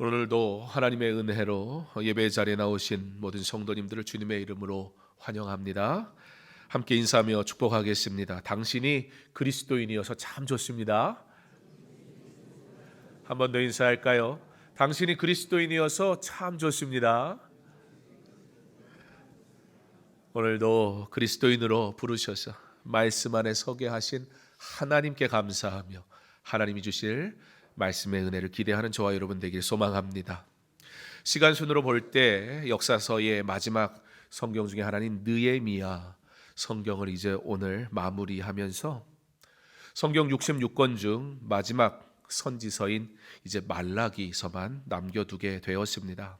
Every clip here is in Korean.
오늘도 하나님의 은혜로 예배 자리에 나오신 모든 성도님들을 주님의 이름으로 환영합니다. 함께 인사하며 축복하겠습니다. 당신이 그리스도인이어서 참 좋습니다. 한 번 더 인사할까요? 당신이 그리스도인이어서 참 좋습니다. 오늘도 그리스도인으로 부르셔서 말씀 안에 서게 하신 하나님께 감사하며 하나님이 주실 말씀의 은혜를 기대하는 저와 여러분 되길 소망합니다. 시간 순으로 볼 때 역사서의 마지막 성경 중에 하나인 느헤미야 성경을 이제 오늘 마무리하면서 성경 66권 중 마지막 선지서인 이제 말라기서만 남겨두게 되었습니다.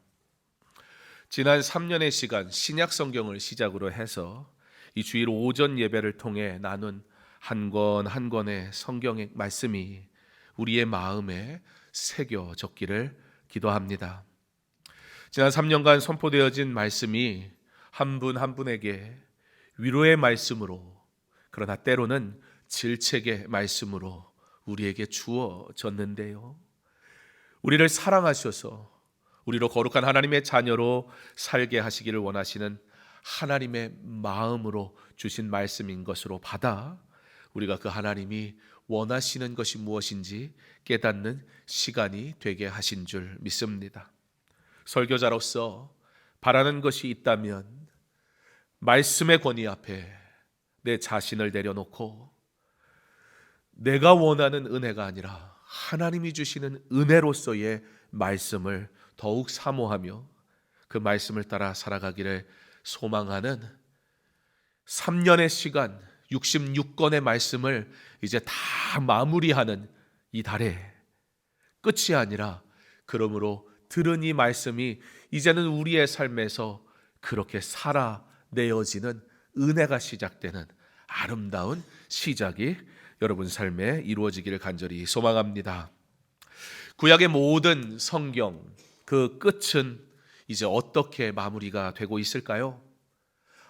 지난 3년의 시간 신약 성경을 시작으로 해서 이 주일 오전 예배를 통해 나눈 한 권 한 권의 성경의 말씀이 우리의 마음에 새겨졌기를 기도합니다. 지난 3년간 선포되어진 말씀이 한 분 한 분에게 위로의 말씀으로, 그러나 때로는 질책의 말씀으로 우리에게 주어졌는데요. 우리를 사랑하셔서 우리로 거룩한 하나님의 자녀로 살게 하시기를 원하시는 하나님의 마음으로 주신 말씀인 것으로 받아 우리가 그 하나님이 원하시는 것이 무엇인지 깨닫는 시간이 되게 하신 줄 믿습니다. 설교자로서 바라는 것이 있다면 말씀의 권위 앞에 내 자신을 내려놓고 내가 원하는 은혜가 아니라 하나님이 주시는 은혜로서의 말씀을 더욱 사모하며 그 말씀을 따라 살아가기를 소망하는 3년의 시간 66권의 말씀을 이제 다 마무리하는 이 달에 끝이 아니라 그러므로 들은 이 말씀이 이제는 우리의 삶에서 그렇게 살아내어지는 은혜가 시작되는 아름다운 시작이 여러분 삶에 이루어지기를 간절히 소망합니다. 구약의 모든 성경 그 끝은 이제 어떻게 마무리가 되고 있을까요?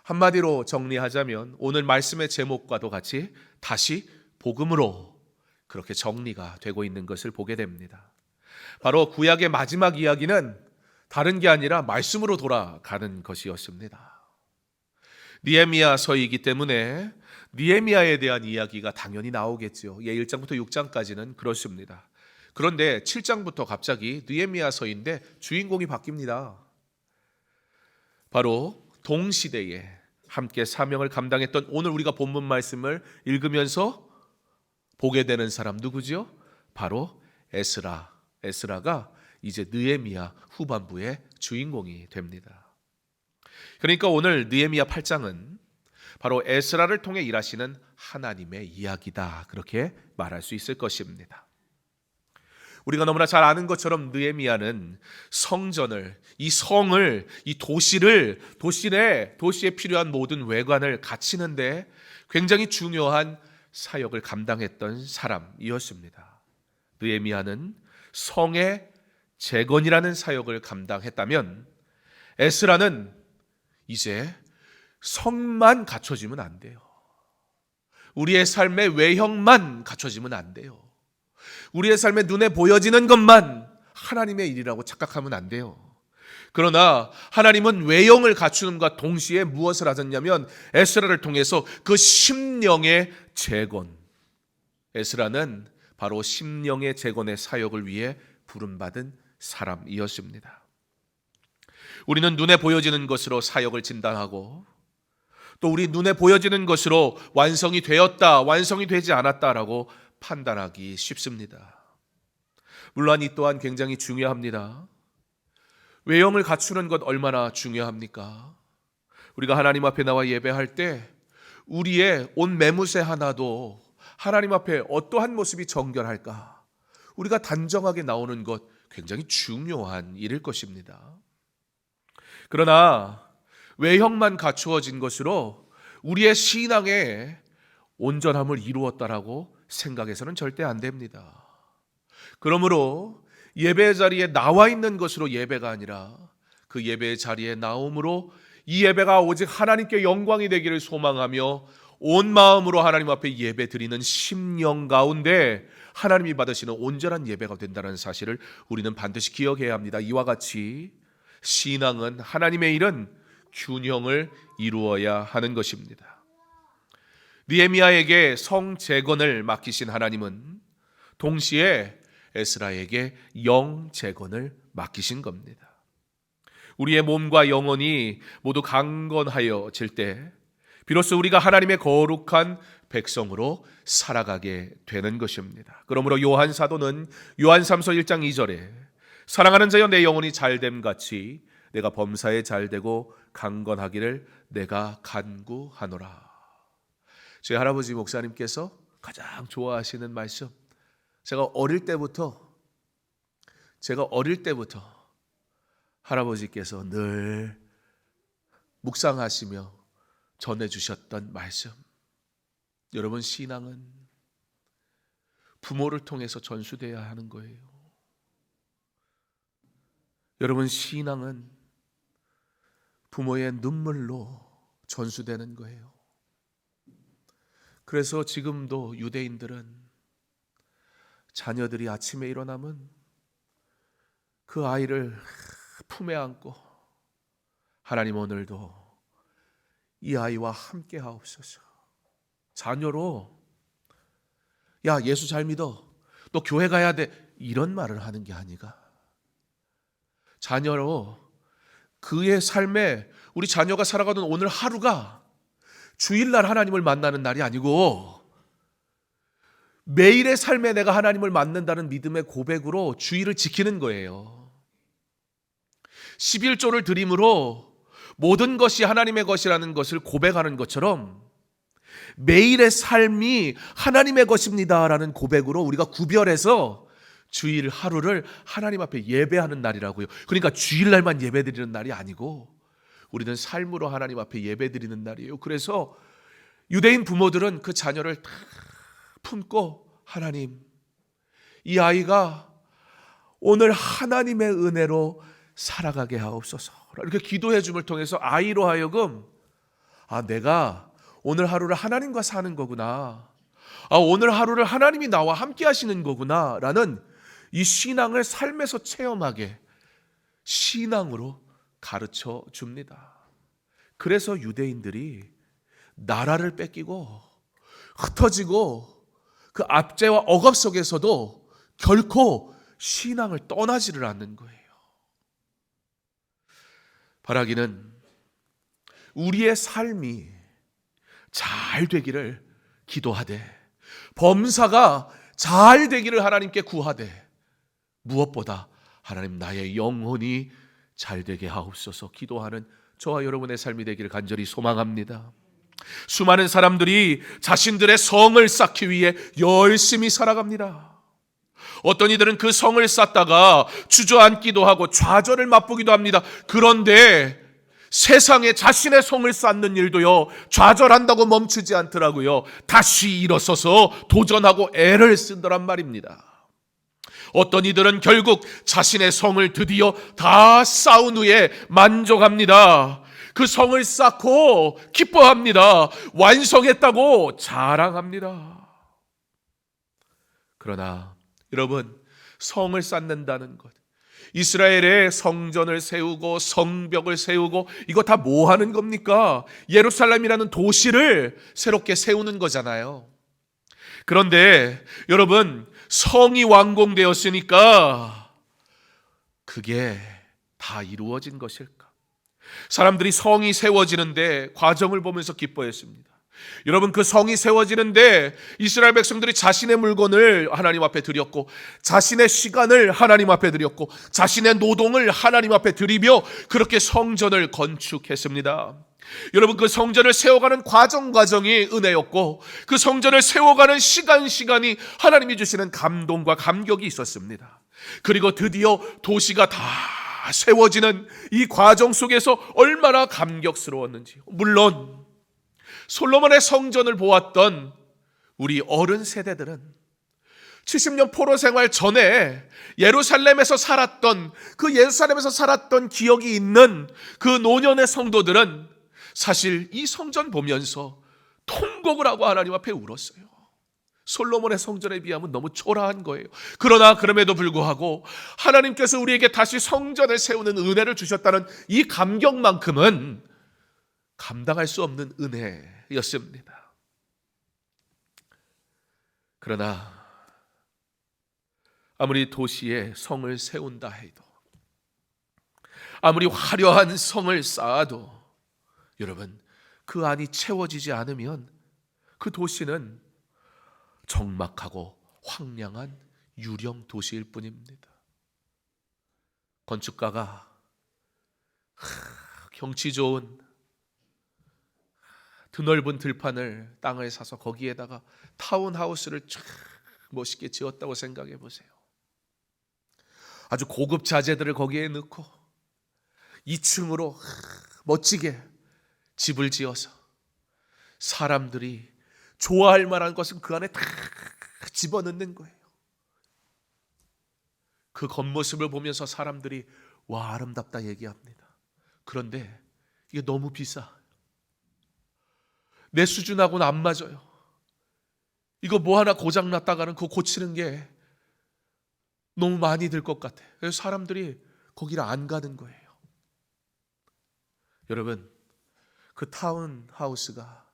한마디로 정리하자면 오늘 말씀의 제목과도 같이 다시 복음으로 그렇게 정리가 되고 있는 것을 보게 됩니다. 바로 구약의 마지막 이야기는 다른 게 아니라 말씀으로 돌아가는 것이었습니다. 느헤미야서이기 때문에 느헤미야에 대한 이야기가 당연히 나오겠죠. 1장부터 6장까지는 그렇습니다. 그런데 7장부터 갑자기 느헤미야서인데 주인공이 바뀝니다. 바로 동시대에 함께 사명을 감당했던 오늘 우리가 본문 말씀을 읽으면서 보게 되는 사람 누구죠? 바로 에스라가 이제 느헤미야 후반부의 주인공이 됩니다. 그러니까 오늘 느헤미야 8장은 바로 에스라를 통해 일하시는 하나님의 이야기다, 그렇게 말할 수 있을 것입니다. 우리가 너무나 잘 아는 것처럼 느헤미야는 성전을, 이 성을, 이 도시에 필요한 모든 외관을 갖추는데 굉장히 중요한 사역을 감당했던 사람이었습니다. 느헤미야는 성의 재건이라는 사역을 감당했다면 에스라는 이제 성만 갖춰지면 안 돼요. 우리의 삶의 외형만 갖춰지면 안 돼요. 우리의 삶에 눈에 보여지는 것만 하나님의 일이라고 착각하면 안 돼요. 그러나 하나님은 외형을 갖추는과 동시에 무엇을 하셨냐면 에스라를 통해서 그 심령의 재건, 에스라는 바로 심령의 재건의 사역을 위해 부름받은 사람이었습니다. 우리는 눈에 보여지는 것으로 사역을 진단하고 또 우리 눈에 보여지는 것으로 완성이 되었다, 완성이 되지 않았다라고 판단하기 쉽습니다. 물론 이 또한 굉장히 중요합니다. 외형을 갖추는 것 얼마나 중요합니까? 우리가 하나님 앞에 나와 예배할 때 우리의 옷 매무새 하나도 하나님 앞에 어떠한 모습이 정결할까? 우리가 단정하게 나오는 것 굉장히 중요한 일일 것입니다. 그러나 외형만 갖추어진 것으로 우리의 신앙의 온전함을 이루었다라고 생각해서는 절대 안 됩니다. 그러므로 예배 자리에 나와 있는 것으로 예배가 아니라 그 예배 자리에 나옴으로 이 예배가 오직 하나님께 영광이 되기를 소망하며 온 마음으로 하나님 앞에 예배 드리는 심령 가운데 하나님이 받으시는 온전한 예배가 된다는 사실을 우리는 반드시 기억해야 합니다. 이와 같이 신앙은 하나님의 일은 균형을 이루어야 하는 것입니다. 느헤미야에게 성 재건을 맡기신 하나님은 동시에 에스라에게 영 재건을 맡기신 겁니다. 우리의 몸과 영혼이 모두 강건하여질 때 비로소 우리가 하나님의 거룩한 백성으로 살아가게 되는 것입니다. 그러므로 요한 사도는 요한3서 1장 2절에 사랑하는 자여 내 영혼이 잘됨 같이 내가 범사에 잘되고 강건하기를 내가 간구하노라. 저희 할아버지 목사님께서 가장 좋아하시는 말씀, 제가 어릴 때부터 할아버지께서 늘 묵상하시며 전해주셨던 말씀. 여러분, 신앙은 부모를 통해서 전수되어야 하는 거예요. 여러분, 신앙은 부모의 눈물로 전수되는 거예요. 그래서 지금도 유대인들은 자녀들이 아침에 일어나면 그 아이를 품에 안고 하나님 오늘도 이 아이와 함께 하옵소서. 자녀로 야 예수 잘 믿어, 너 교회 가야 돼, 이런 말을 하는 게 아니라 자녀로 그의 삶에 우리 자녀가 살아가는 오늘 하루가 주일날 하나님을 만나는 날이 아니고 매일의 삶에 내가 하나님을 만난다는 믿음의 고백으로 주일을 지키는 거예요. 11조를 드림으로 모든 것이 하나님의 것이라는 것을 고백하는 것처럼 매일의 삶이 하나님의 것입니다라는 고백으로 우리가 구별해서 주일 하루를 하나님 앞에 예배하는 날이라고요. 그러니까 주일날만 예배드리는 날이 아니고 우리는 삶으로 하나님 앞에 예배드리는 날이에요. 그래서 유대인 부모들은 그 자녀를 다 품고 하나님, 이 아이가 오늘 하나님의 은혜로 살아가게 하옵소서 이렇게 기도해 줌을 통해서 아이로 하여금 내가 오늘 하루를 하나님과 사는 거구나, 오늘 하루를 하나님이 나와 함께 하시는 거구나 라는 이 신앙을 삶에서 체험하게 신앙으로 가르쳐 줍니다. 그래서 유대인들이 나라를 뺏기고 흩어지고 그 압제와 억압 속에서도 결코 신앙을 떠나지를 않는 거예요. 바라기는 우리의 삶이 잘 되기를 기도하되 범사가 잘 되기를 하나님께 구하되 무엇보다 하나님 나의 영혼이 잘 되게 하옵소서 기도하는 저와 여러분의 삶이 되기를 간절히 소망합니다. 수많은 사람들이 자신들의 성을 쌓기 위해 열심히 살아갑니다. 어떤 이들은 그 성을 쌓다가 주저앉기도 하고 좌절을 맛보기도 합니다. 그런데 세상에 자신의 성을 쌓는 일도요, 좌절한다고 멈추지 않더라고요. 다시 일어서서 도전하고 애를 쓴다란 말입니다. 어떤 이들은 결국 자신의 성을 드디어 다 쌓은 후에 만족합니다. 그 성을 쌓고 기뻐합니다. 완성했다고 자랑합니다. 그러나 여러분, 성을 쌓는다는 것, 이스라엘의 성전을 세우고 성벽을 세우고 이거 다 뭐 하는 겁니까? 예루살렘이라는 도시를 새롭게 세우는 거잖아요. 그런데 여러분, 성이 완공되었으니까 그게 다 이루어진 것일까? 사람들이 성이 세워지는데 과정을 보면서 기뻐했습니다. 여러분, 그 성이 세워지는데 이스라엘 백성들이 자신의 물건을 하나님 앞에 드렸고 자신의 시간을 하나님 앞에 드렸고 자신의 노동을 하나님 앞에 드리며 그렇게 성전을 건축했습니다. 여러분, 그 성전을 세워가는 과정이 은혜였고 그 성전을 세워가는 시간이 하나님이 주시는 감동과 감격이 있었습니다. 그리고 드디어 도시가 다 세워지는 이 과정 속에서 얼마나 감격스러웠는지. 물론 솔로몬의 성전을 보았던 우리 어른 세대들은 70년 포로 생활 전에 예루살렘에서 살았던 기억이 있는 그 노년의 성도들은 사실 이 성전 보면서 통곡을 하고 하나님 앞에 울었어요. 솔로몬의 성전에 비하면 너무 초라한 거예요. 그러나 그럼에도 불구하고 하나님께서 우리에게 다시 성전을 세우는 은혜를 주셨다는 이 감격만큼은 감당할 수 없는 은혜였습니다. 그러나 아무리 도시에 성을 세운다 해도, 아무리 화려한 성을 쌓아도 여러분, 그 안이 채워지지 않으면 그 도시는 적막하고 황량한 유령 도시일 뿐입니다. 건축가가 경치 좋은 드넓은 들판을 땅을 사서 거기에다가 타운하우스를 쫙 멋있게 지었다고 생각해 보세요. 아주 고급 자재들을 거기에 넣고 2층으로 멋지게 집을 지어서 사람들이 좋아할 만한 것은 그 안에 다 집어넣는 거예요. 그 겉모습을 보면서 사람들이 와, 아름답다 얘기합니다. 그런데 이게 너무 비싸. 내 수준하고는 안 맞아요. 이거 뭐 하나 고장 났다가는 그거 고치는 게 너무 많이 들 것 같아. 그래서 사람들이 거기를 안 가는 거예요. 여러분, 그 타운하우스가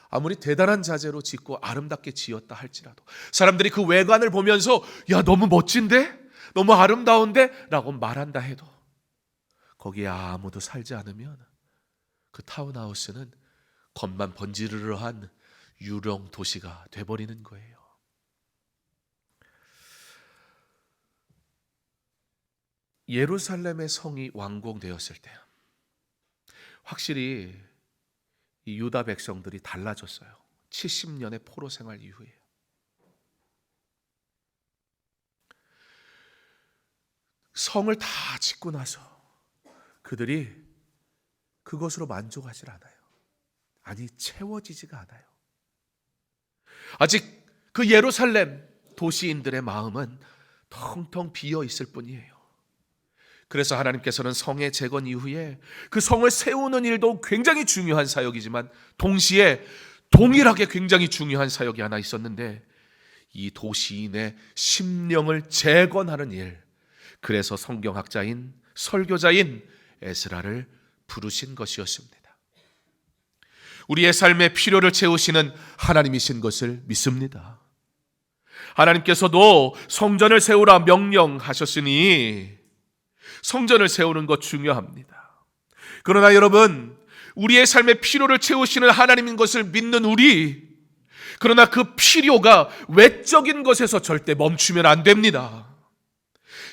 아무리 대단한 자재로 짓고 아름답게 지었다 할지라도 사람들이 그 외관을 보면서 야, 너무 멋진데? 너무 아름다운데? 라고 말한다 해도 거기에 아무도 살지 않으면 그 타운하우스는 겉만 번지르르한 유령 도시가 돼버리는 거예요. 예루살렘의 성이 완공되었을 때 확실히 이 유다 백성들이 달라졌어요. 70년의 포로 생활 이후에. 성을 다 짓고 나서 그들이 그것으로 만족하지 않아요. 아니, 채워지지가 않아요. 아직 그 예루살렘 도시인들의 마음은 텅텅 비어 있을 뿐이에요. 그래서 하나님께서는 성의 재건 이후에 그 성을 세우는 일도 굉장히 중요한 사역이지만 동시에 동일하게 굉장히 중요한 사역이 하나 있었는데, 이 도시인의 심령을 재건하는 일, 그래서 성경학자인 설교자인 에스라를 부르신 것이었습니다. 우리의 삶의 필요를 채우시는 하나님이신 것을 믿습니다. 하나님께서도 성전을 세우라 명령하셨으니 성전을 세우는 것 중요합니다. 그러나 여러분, 우리의 삶의 필요를 채우시는 하나님인 것을 믿는 우리, 그러나 그 필요가 외적인 것에서 절대 멈추면 안 됩니다.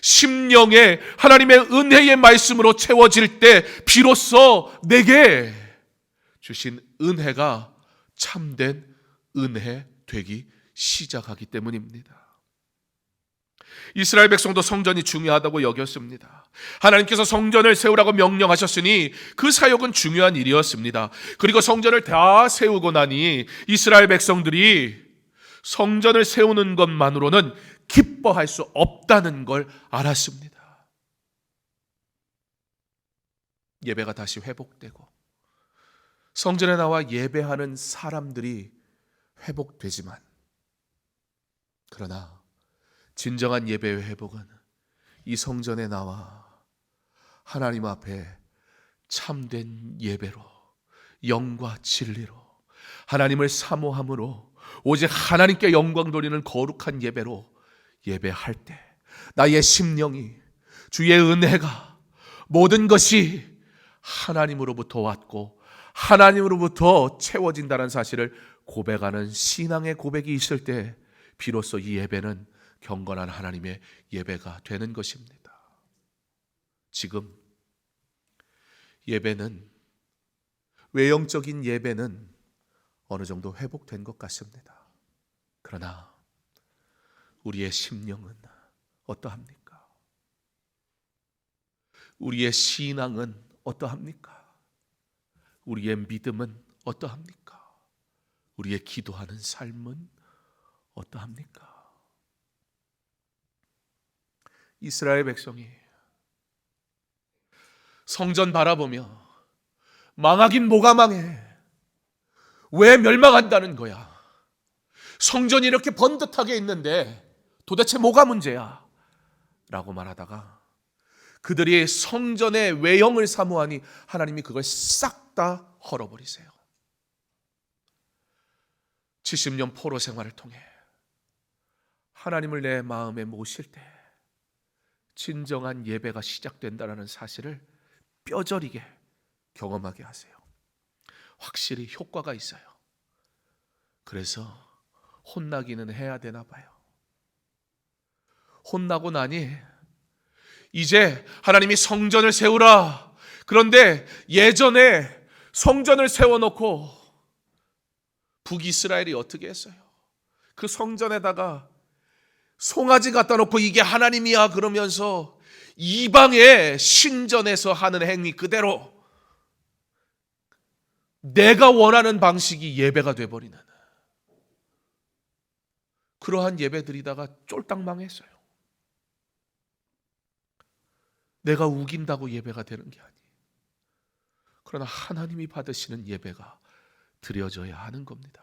심령에 하나님의 은혜의 말씀으로 채워질 때 비로소 내게 주신 은혜가 참된 은혜 되기 시작하기 때문입니다. 이스라엘 백성도 성전이 중요하다고 여겼습니다. 하나님께서 성전을 세우라고 명령하셨으니 그 사역은 중요한 일이었습니다. 그리고 성전을 다 세우고 나니 이스라엘 백성들이 성전을 세우는 것만으로는 기뻐할 수 없다는 걸 알았습니다. 예배가 다시 회복되고 성전에 나와 예배하는 사람들이 회복되지만, 그러나 진정한 예배의 회복은 이 성전에 나와 하나님 앞에 참된 예배로, 영과 진리로, 하나님을 사모함으로 오직 하나님께 영광 돌리는 거룩한 예배로 예배할 때 나의 심령이, 주의 은혜가, 모든 것이 하나님으로부터 왔고 하나님으로부터 채워진다는 사실을 고백하는 신앙의 고백이 있을 때 비로소 이 예배는 경건한 하나님의 예배가 되는 것입니다. 지금 예배는, 외형적인 예배는 어느 정도 회복된 것 같습니다. 그러나 우리의 심령은 어떠합니까? 우리의 신앙은 어떠합니까? 우리의 믿음은 어떠합니까? 우리의 기도하는 삶은 어떠합니까? 이스라엘 백성이 성전 바라보며 망하긴 뭐가 망해? 왜 멸망한다는 거야? 성전이 이렇게 번듯하게 있는데 도대체 뭐가 문제야? 라고 말하다가 그들이 성전의 외형을 사모하니 하나님이 그걸 싹 다 헐어버리세요. 70년 포로 생활을 통해 하나님을 내 마음에 모실 때 진정한 예배가 시작된다는 사실을 뼈저리게 경험하게 하세요. 확실히 효과가 있어요. 그래서 혼나기는 해야 되나 봐요. 혼나고 나니 이제 하나님이 성전을 세우라. 그런데 예전에 성전을 세워놓고 북이스라엘이 어떻게 했어요? 그 성전에다가 송아지 갖다 놓고 이게 하나님이야 그러면서 이방의 신전에서 하는 행위 그대로 내가 원하는 방식이 예배가 돼버리는 그러한 예배 드리다가 쫄딱 망했어요. 내가 우긴다고 예배가 되는 게 아니에요. 그러나 하나님이 받으시는 예배가 드려져야 하는 겁니다.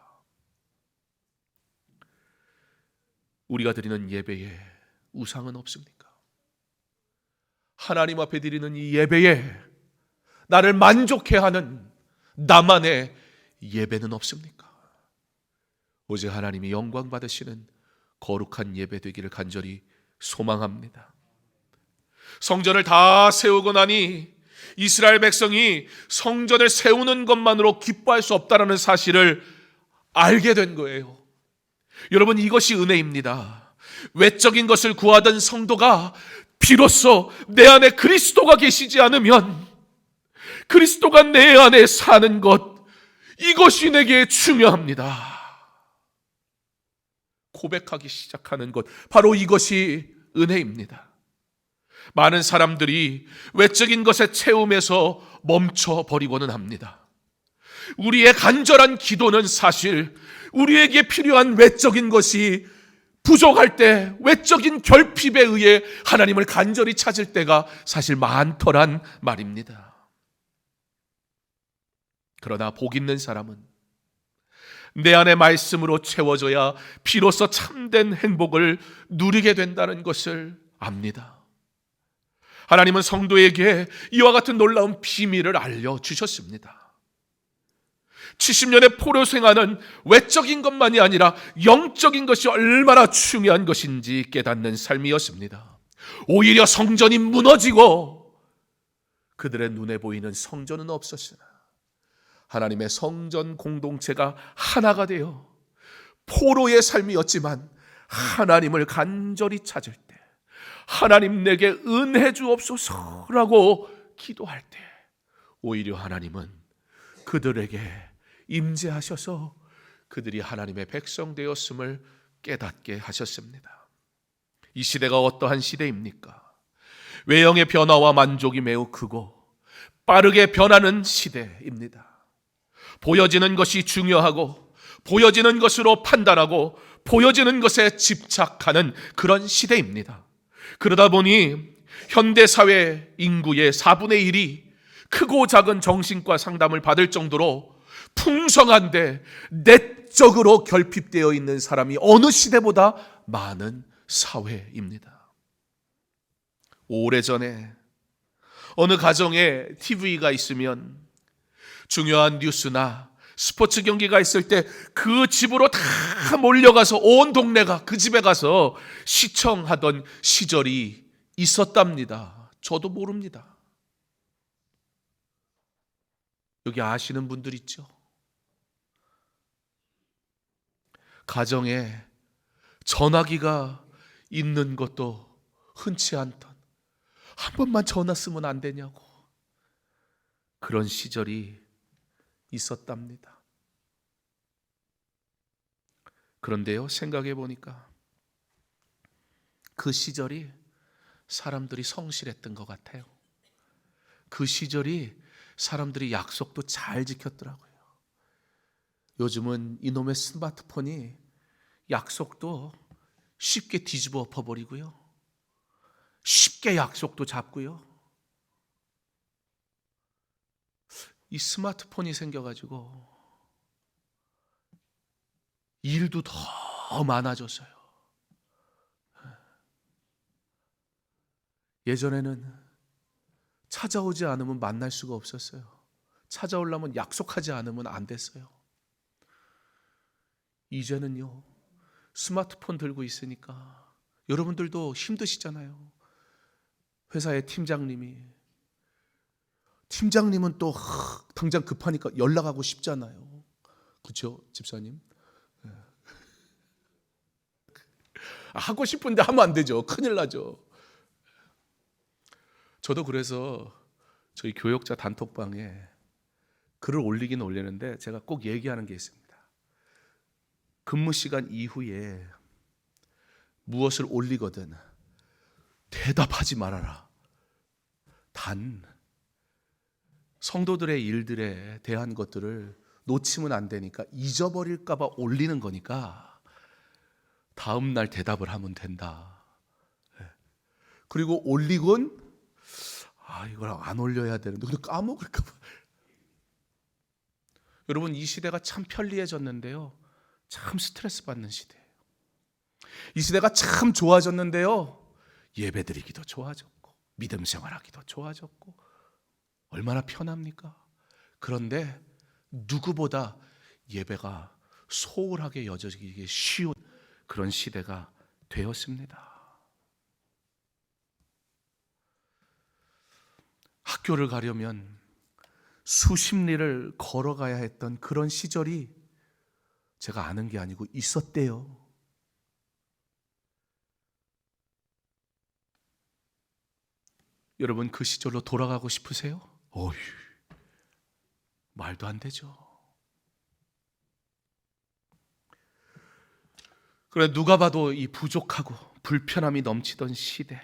우리가 드리는 예배에 우상은 없습니까? 하나님 앞에 드리는 이 예배에 나를 만족해 하는 나만의 예배는 없습니까? 오직 하나님이 영광 받으시는 거룩한 예배 되기를 간절히 소망합니다. 성전을 다 세우고 나니 이스라엘 백성이 성전을 세우는 것만으로 기뻐할 수 없다는 사실을 알게 된 거예요. 여러분, 이것이 은혜입니다. 외적인 것을 구하던 성도가 비로소 내 안에 그리스도가 계시지 않으면 그리스도가 내 안에 사는 것, 이것이 내게 중요합니다. 고백하기 시작하는 것, 바로 이것이 은혜입니다. 많은 사람들이 외적인 것의 채움에서 멈춰버리고는 합니다. 우리의 간절한 기도는 사실 우리에게 필요한 외적인 것이 부족할 때 외적인 결핍에 의해 하나님을 간절히 찾을 때가 사실 많더란 말입니다. 그러나 복 있는 사람은 내 안의 말씀으로 채워져야 비로소 참된 행복을 누리게 된다는 것을 압니다. 하나님은 성도에게 이와 같은 놀라운 비밀을 알려주셨습니다. 70년의 포로 생활은 외적인 것만이 아니라 영적인 것이 얼마나 중요한 것인지 깨닫는 삶이었습니다. 오히려 성전이 무너지고 그들의 눈에 보이는 성전은 없었으나 하나님의 성전 공동체가 하나가 되어 포로의 삶이었지만 하나님을 간절히 찾을 때 하나님 내게 은혜 주옵소서라고 기도할 때 오히려 하나님은 그들에게 임재하셔서 그들이 하나님의 백성 되었음을 깨닫게 하셨습니다. 이 시대가 어떠한 시대입니까? 외형의 변화와 만족이 매우 크고 빠르게 변하는 시대입니다. 보여지는 것이 중요하고 보여지는 것으로 판단하고 보여지는 것에 집착하는 그런 시대입니다. 그러다 보니 현대사회 인구의 4분의 1이 크고 작은 정신과 상담을 받을 정도로 풍성한데 내적으로 결핍되어 있는 사람이 어느 시대보다 많은 사회입니다. 오래전에 어느 가정에 TV가 있으면 중요한 뉴스나 스포츠 경기가 있을 때 그 집으로 다 몰려가서 온 동네가 그 집에 가서 시청하던 시절이 있었답니다. 저도 모릅니다. 여기 아시는 분들 있죠? 가정에 전화기가 있는 것도 흔치 않던, 한 번만 전화 쓰면 안 되냐고 그런 시절이 있었답니다. 그런데요, 생각해 보니까 그 시절이 사람들이 성실했던 것 같아요. 그 시절이 사람들이 약속도 잘 지켰더라고요. 요즘은 이놈의 스마트폰이 약속도 쉽게 뒤집어 엎어버리고요, 쉽게 약속도 잡고요. 이 스마트폰이 생겨가지고 일도 더 많아졌어요. 예전에는 찾아오지 않으면 만날 수가 없었어요. 찾아오려면 약속하지 않으면 안 됐어요. 이제는요, 스마트폰 들고 있으니까 여러분들도 힘드시잖아요. 회사의 팀장님은 또 당장 급하니까 연락하고 싶잖아요. 그렇죠, 집사님? 하고 싶은데 하면 안 되죠. 큰일 나죠. 저도 그래서 저희 교역자 단톡방에 글을 올리긴 올리는데 제가 꼭 얘기하는 게 있습니다. 근무 시간 이후에 무엇을 올리거든 대답하지 말아라. 단 성도들의 일들에 대한 것들을 놓치면 안 되니까, 잊어버릴까 봐 올리는 거니까 다음 날 대답을 하면 된다. 그리고 올리곤 이걸 안 올려야 되는데 근데 까먹을까 봐. 여러분, 이 시대가 참 편리해졌는데요, 참 스트레스 받는 시대예요. 이 시대가 참 좋아졌는데요, 예배드리기도 좋아졌고 믿음 생활하기도 좋아졌고 얼마나 편합니까? 그런데 누구보다 예배가 소홀하게 여겨지기 쉬운 그런 시대가 되었습니다. 학교를 가려면 수십 리를 걸어가야 했던 그런 시절이 제가 아는 게 아니고 있었대요. 여러분, 그 시절로 돌아가고 싶으세요? 어휴, 말도 안 되죠. 그래, 누가 봐도 이 부족하고 불편함이 넘치던 시대.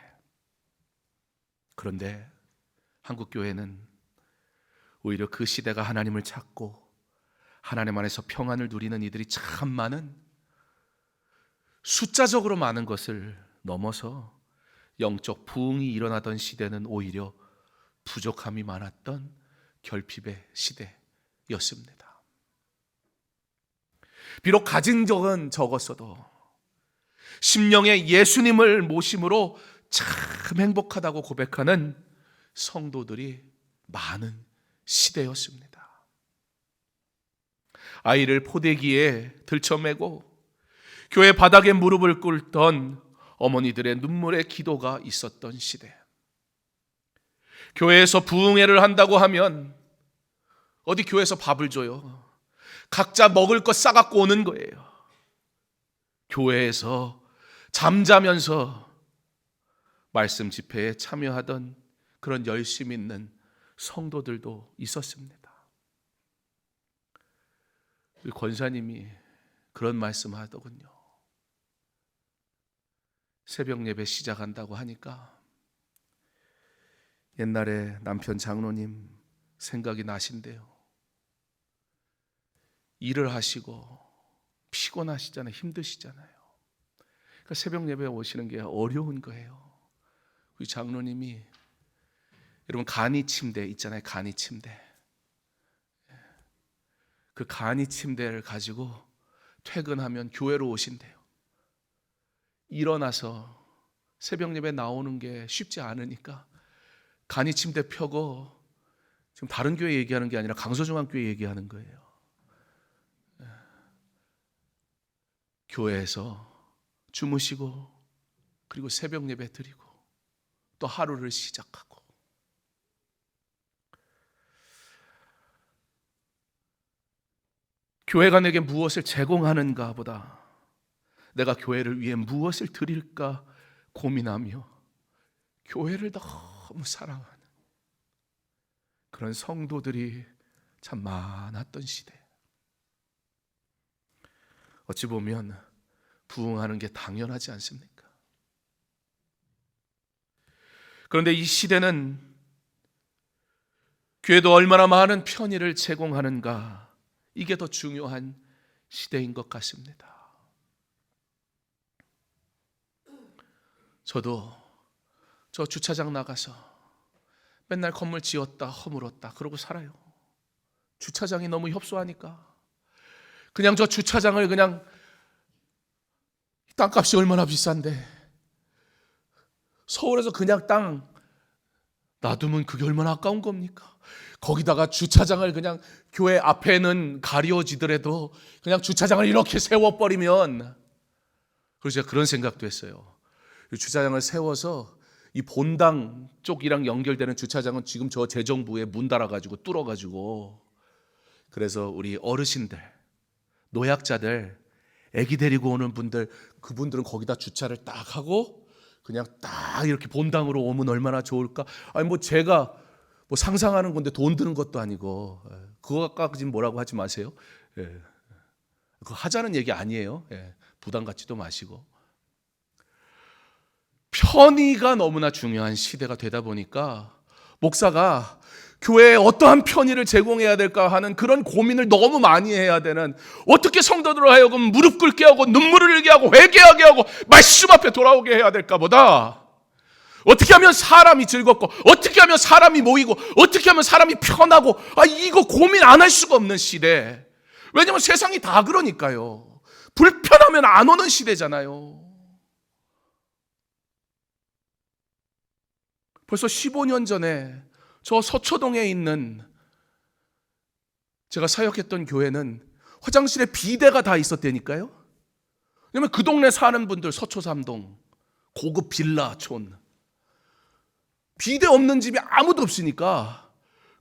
그런데 한국교회는 오히려 그 시대가 하나님을 찾고 하나님 안에서 평안을 누리는 이들이 참 많은, 숫자적으로 많은 것을 넘어서 영적 부흥이 일어나던 시대는 오히려 부족함이 많았던 결핍의 시대였습니다. 비록 가진 적은 적었어도 심령의 예수님을 모심으로 참 행복하다고 고백하는 성도들이 많은 시대였습니다. 아이를 포대기에 들쳐매고 교회 바닥에 무릎을 꿇던 어머니들의 눈물의 기도가 있었던 시대. 교회에서 부흥회를 한다고 하면 어디 교회에서 밥을 줘요. 각자 먹을 것 싸갖고 오는 거예요. 교회에서 잠자면서 말씀 집회에 참여하던 그런 열심 있는 성도들도 있었습니다. 권사님이 그런 말씀 하더군요. 새벽 예배 시작한다고 하니까 옛날에 남편 장로님 생각이 나신대요. 일을 하시고 피곤하시잖아요. 힘드시잖아요. 그러니까 새벽 예배에 오시는 게 어려운 거예요. 우리 장로님이, 여러분 간이 침대 있잖아요. 간이 침대. 그 간이 침대를 가지고 퇴근하면 교회로 오신대요. 일어나서 새벽 예배 나오는 게 쉽지 않으니까 간이 침대 펴고, 지금 다른 교회 얘기하는 게 아니라 강서중앙교회 얘기하는 거예요. 교회에서 주무시고 그리고 새벽 예배 드리고 또 하루를 시작하고, 교회가 내게 무엇을 제공하는가 보다 내가 교회를 위해 무엇을 드릴까 고민하며 교회를 너무 사랑하는 그런 성도들이 참 많았던 시대. 어찌 보면 부흥하는 게 당연하지 않습니까? 그런데 이 시대는 교회도 얼마나 많은 편의를 제공하는가, 이게 더 중요한 시대인 것 같습니다. 저도 저 주차장 나가서 맨날 건물 지었다 허물었다 그러고 살아요. 주차장이 너무 협소하니까 그냥 저 주차장을 그냥 땅값이 얼마나 비싼데 서울에서 그냥 땅 놔두면 그게 얼마나 아까운 겁니까? 거기다가 주차장을 그냥 교회 앞에는 가려지더라도 그냥 주차장을 이렇게 세워버리면, 그래서 제가 그런 생각도 했어요. 주차장을 세워서 이 본당 쪽이랑 연결되는 주차장은 지금 저 재정부에 문 달아가지고 뚫어가지고, 그래서 우리 어르신들, 노약자들, 아기 데리고 오는 분들, 그분들은 거기다 주차를 딱 하고 그냥 딱 이렇게 본당으로 오면 얼마나 좋을까? 아니 뭐 제가 뭐 상상하는 건데 돈 드는 것도 아니고, 그거까지 뭐라고 하지 마세요. 그거 하자는 얘기 아니에요. 부담 갖지도 마시고. 편의가 너무나 중요한 시대가 되다 보니까 목사가 교회에 어떠한 편의를 제공해야 될까 하는 그런 고민을 너무 많이 해야 되는, 어떻게 성도들을 하여금 무릎 꿇게 하고 눈물을 흘리게 하고 회개하게 하고 말씀 앞에 돌아오게 해야 될까 보다, 어떻게 하면 사람이 즐겁고 어떻게 하면 사람이 모이고 어떻게 하면 사람이 편하고, 이거 고민 안 할 수가 없는 시대. 왜냐면 세상이 다 그러니까요. 불편하면 안 오는 시대잖아요. 벌써 15년 전에 저 서초동에 있는 제가 사역했던 교회는 화장실에 비데가 다 있었다니까요. 왜냐면 그 동네 사는 분들, 서초 3동 고급 빌라촌, 비데 없는 집이 아무도 없으니까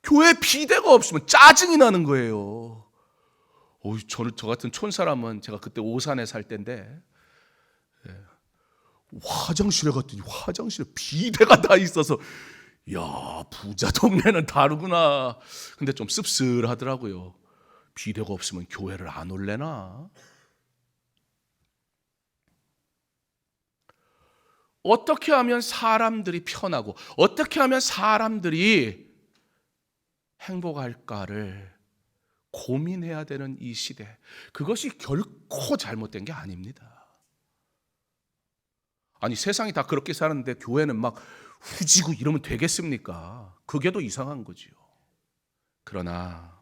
교회에 비데가 없으면 짜증이 나는 거예요. 저 같은 촌사람은, 제가 그때 오산에 살 때인데 화장실에 갔더니 화장실에 비데가 다 있어서, 야, 부자 동네는 다르구나. 근데 좀 씁쓸하더라고요. 비데가 없으면 교회를 안 올래나? 어떻게 하면 사람들이 편하고 어떻게 하면 사람들이 행복할까를 고민해야 되는 이 시대, 그것이 결코 잘못된 게 아닙니다. 아니 세상이 다 그렇게 사는데 교회는 막 후지고 이러면 되겠습니까? 그게 더 이상한 거지요. 그러나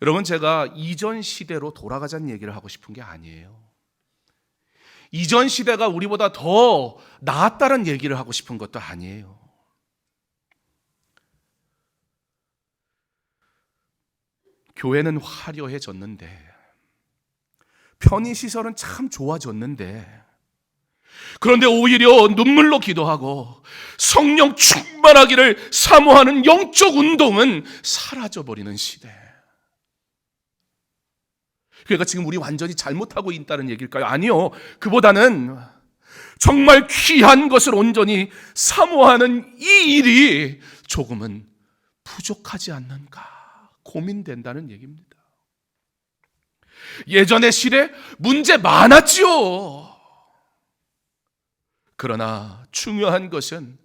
여러분, 제가 이전 시대로 돌아가자는 얘기를 하고 싶은 게 아니에요. 이전 시대가 우리보다 더 나았다는 얘기를 하고 싶은 것도 아니에요. 교회는 화려해졌는데, 편의시설은 참 좋아졌는데, 그런데 오히려 눈물로 기도하고 성령 충만하기를 사모하는 영적 운동은 사라져버리는 시대. 그러니까 지금 우리 완전히 잘못하고 있다는 얘기일까요? 아니요. 그보다는 정말 귀한 것을 온전히 사모하는 이 일이 조금은 부족하지 않는가 고민된다는 얘기입니다. 예전의 시대 문제 많았지요. 그러나 중요한 것은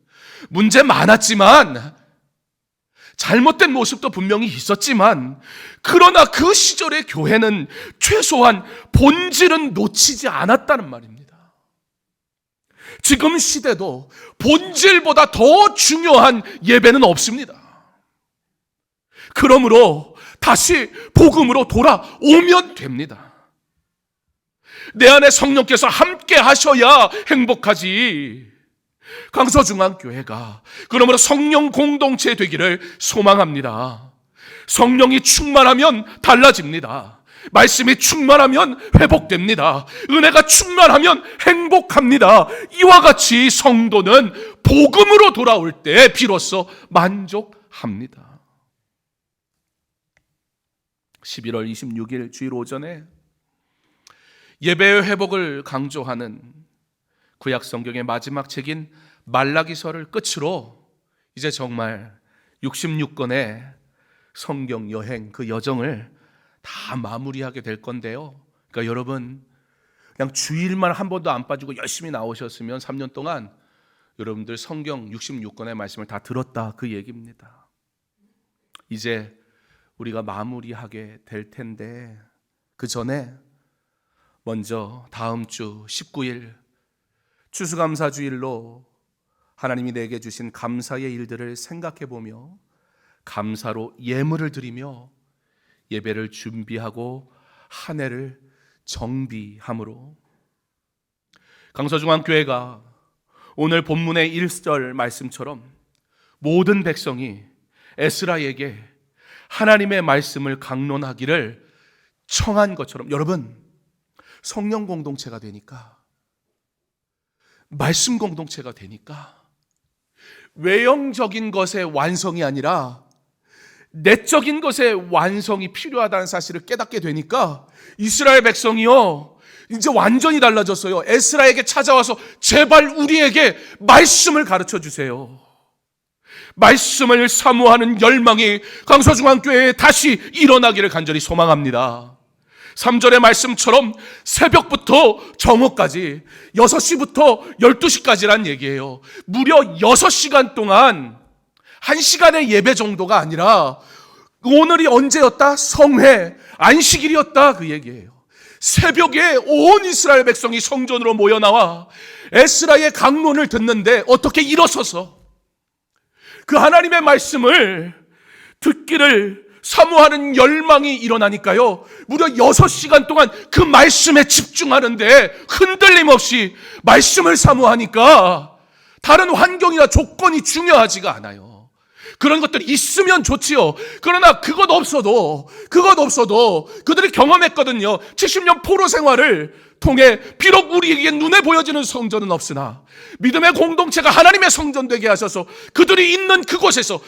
문제 많았지만 잘못된 모습도 분명히 있었지만, 그러나 그 시절의 교회는 최소한 본질은 놓치지 않았다는 말입니다. 지금 시대도 본질보다 더 중요한 예배는 없습니다. 그러므로 다시 복음으로 돌아오면 됩니다. 내 안에 성령께서 함께 하셔야 행복하지. 강서중앙교회가 그러므로 성령 공동체 되기를 소망합니다. 성령이 충만하면 달라집니다. 말씀이 충만하면 회복됩니다. 은혜가 충만하면 행복합니다. 이와 같이 성도는 복음으로 돌아올 때 비로소 만족합니다. 11월 26일 주일 오전에 예배의 회복을 강조하는 구약 성경의 마지막 책인 말라기서를 끝으로 이제 정말 66권의 성경 여행, 그 여정을 다 마무리하게 될 건데요. 그러니까 여러분, 그냥 주일만 한 번도 안 빠지고 열심히 나오셨으면 3년 동안 여러분들 성경 66권의 말씀을 다 들었다, 그 얘기입니다. 이제 우리가 마무리하게 될 텐데, 그 전에 먼저 다음 주 19일 추수감사주일로 하나님이 내게 주신 감사의 일들을 생각해 보며 감사로 예물을 드리며 예배를 준비하고 한 해를 정비함으로 강서중앙교회가 오늘 본문의 1절 말씀처럼 모든 백성이 에스라에게 하나님의 말씀을 강론하기를 청한 것처럼, 여러분, 성령 공동체가 되니까, 말씀 공동체가 되니까 외형적인 것의 완성이 아니라 내적인 것의 완성이 필요하다는 사실을 깨닫게 되니까 이스라엘 백성이요, 이제 완전히 달라졌어요. 에스라에게 찾아와서 제발 우리에게 말씀을 가르쳐 주세요. 말씀을 사모하는 열망이 강서중앙교회에 다시 일어나기를 간절히 소망합니다. 3절의 말씀처럼 새벽부터 정오까지 6시부터 12시까지란 얘기예요. 무려 6시간 동안 1시간의 예배 정도가 아니라 오늘이 언제였다? 성회, 안식일이었다, 그 얘기예요. 새벽에 온 이스라엘 백성이 성전으로 모여 나와 에스라의 강론을 듣는데 어떻게 일어서서 그 하나님의 말씀을 듣기를 사모하는 열망이 일어나니까요, 무려 6시간 동안 그 말씀에 집중하는데 흔들림 없이 말씀을 사모하니까 다른 환경이나 조건이 중요하지가 않아요. 그런 것들이 있으면 좋지요. 그러나 그것 없어도 그들이 경험했거든요. 70년 포로 생활을 통해 비록 우리에게 눈에 보여지는 성전은 없으나 믿음의 공동체가 하나님의 성전 되게 하셔서 그들이 있는 그곳에서,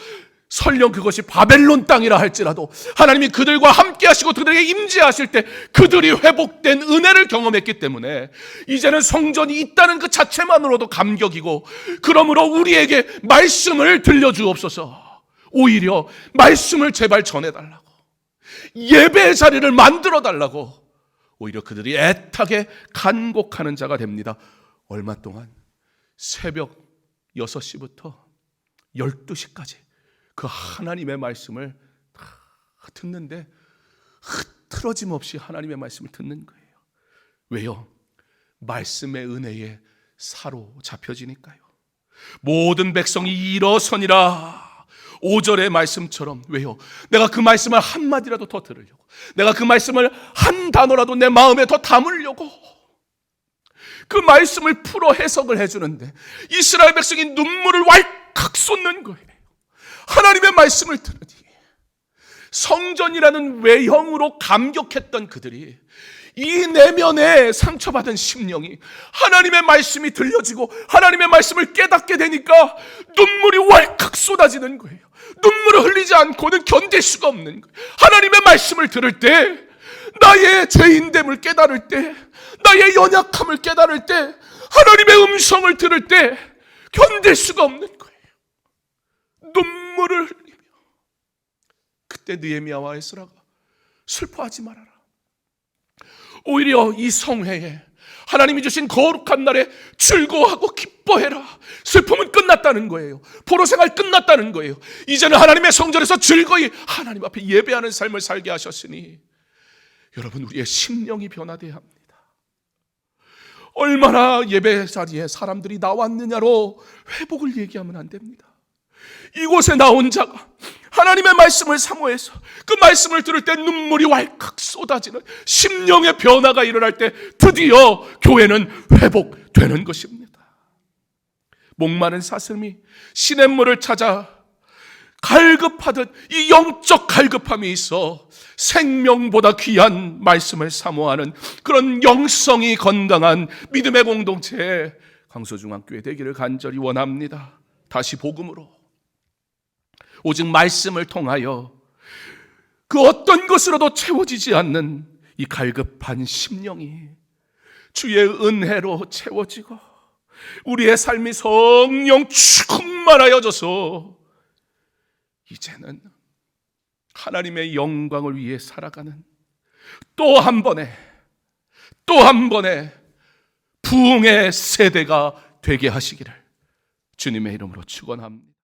설령 그것이 바벨론 땅이라 할지라도 하나님이 그들과 함께 하시고 그들에게 임재하실 때 그들이 회복된 은혜를 경험했기 때문에 이제는 성전이 있다는 그 자체만으로도 감격이고, 그러므로 우리에게 말씀을 들려주옵소서. 오히려 말씀을 제발 전해달라고, 예배의 자리를 만들어달라고 오히려 그들이 애타게 간곡하는 자가 됩니다. 얼마 동안? 새벽 6시부터 12시까지 그 하나님의 말씀을 듣는데 흐트러짐 없이 하나님의 말씀을 듣는 거예요. 왜요? 말씀의 은혜에 사로잡혀지니까요. 모든 백성이 일어서니라. 5절의 말씀처럼. 왜요? 내가 그 말씀을 한마디라도 더 들으려고, 내가 그 말씀을 한 단어라도 내 마음에 더 담으려고 그 말씀을 풀어 해석을 해주는데 이스라엘 백성이 눈물을 왈칵 쏟는 거예요. 하나님의 말씀을 들으니 성전이라는 외형으로 감격했던 그들이 이 내면에 상처받은 심령이 하나님의 말씀이 들려지고 하나님의 말씀을 깨닫게 되니까 눈물이 왈칵 쏟아지는 거예요. 눈물을 흘리지 않고는 견딜 수가 없는 거예요. 하나님의 말씀을 들을 때, 나의 죄인됨을 깨달을 때, 나의 연약함을 깨달을 때, 하나님의 음성을 들을 때 견딜 수가 없는 거예요. 눈물을 흘리며. 그때 느헤미야와 에스라가 슬퍼하지 말아라. 오히려 이 성회에 하나님이 주신 거룩한 날에 즐거워하고 기뻐해라. 슬픔은 끝났다는 거예요. 포로생활 끝났다는 거예요. 이제는 하나님의 성전에서 즐거이 하나님 앞에 예배하는 삶을 살게 하셨으니 여러분, 우리의 심령이 변화되어야 합니다. 얼마나 예배 자리에 사람들이 나왔느냐로 회복을 얘기하면 안 됩니다. 이곳에 나온 자가 하나님의 말씀을 사모해서 그 말씀을 들을 때 눈물이 왈칵 쏟아지는 심령의 변화가 일어날 때 드디어 교회는 회복되는 것입니다. 목마른 사슴이 시냇물을 찾아 갈급하듯 이 영적 갈급함이 있어 생명보다 귀한 말씀을 사모하는 그런 영성이 건강한 믿음의 공동체에 강서중앙교회 되기를 간절히 원합니다. 다시 복음으로, 오직 말씀을 통하여 그 어떤 것으로도 채워지지 않는 이 갈급한 심령이 주의 은혜로 채워지고 우리의 삶이 성령 충만하여져서 이제는 하나님의 영광을 위해 살아가는 또 한 번의 부흥의 세대가 되게 하시기를 주님의 이름으로 축원합니다.